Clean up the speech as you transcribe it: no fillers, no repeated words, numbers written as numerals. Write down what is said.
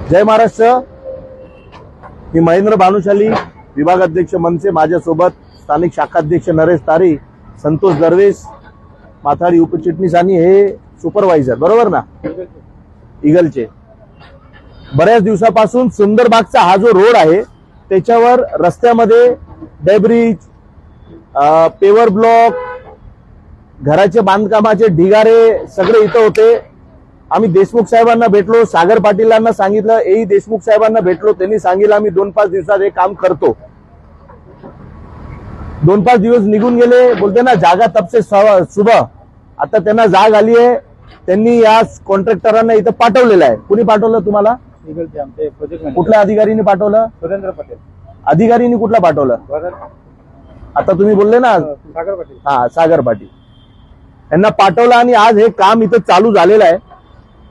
जय महाराष्ट्र. मी महेंद्र भानुशाली, विभागाध्यक्ष मनसे. माझ्यासोबत स्थानिक शाखाध्यक्ष नरेश तारी, संतोष दरवेश, माथाडी उपचिटणीस आणि हे सुपरवायझर, बरोबर ना, इगलचे. बऱ्याच दिवसापासून सुंदरबागचा हा जो रोड आहे त्याच्यावर रस्त्यामध्ये डेब्रिज, पेवर ब्लॉक, घराचे बांधकामाचे ढिगारे सगळे इथं होते. आम्ही देशमुख साहेबांना भेटलो, सागर पाटीलांना सांगितलं, एई देशमुख साहेबांना भेटलो, त्यांनी सांगितलं आम्ही 2-5 दिवसात हे काम करतो. 2-5 दिवस निघून गेले, बोलते ना जागा तब से सुबह. आता त्यांना जाग आली आहे, त्यांनी या कॉन्ट्रॅक्टरांना इथं पाठवलेलं आहे. कुणी पाठवलं तुम्हाला? कुठल्या अधिकारीने पाठवलं? सुरेंद्र पटेल अधिकारीने कुठला पाठवलं? आता तुम्ही बोलले ना, सागर पाटील. हा, सागर पाटील यांना पाठवलं आणि आज हे काम इथं चालू झालेलं आहे.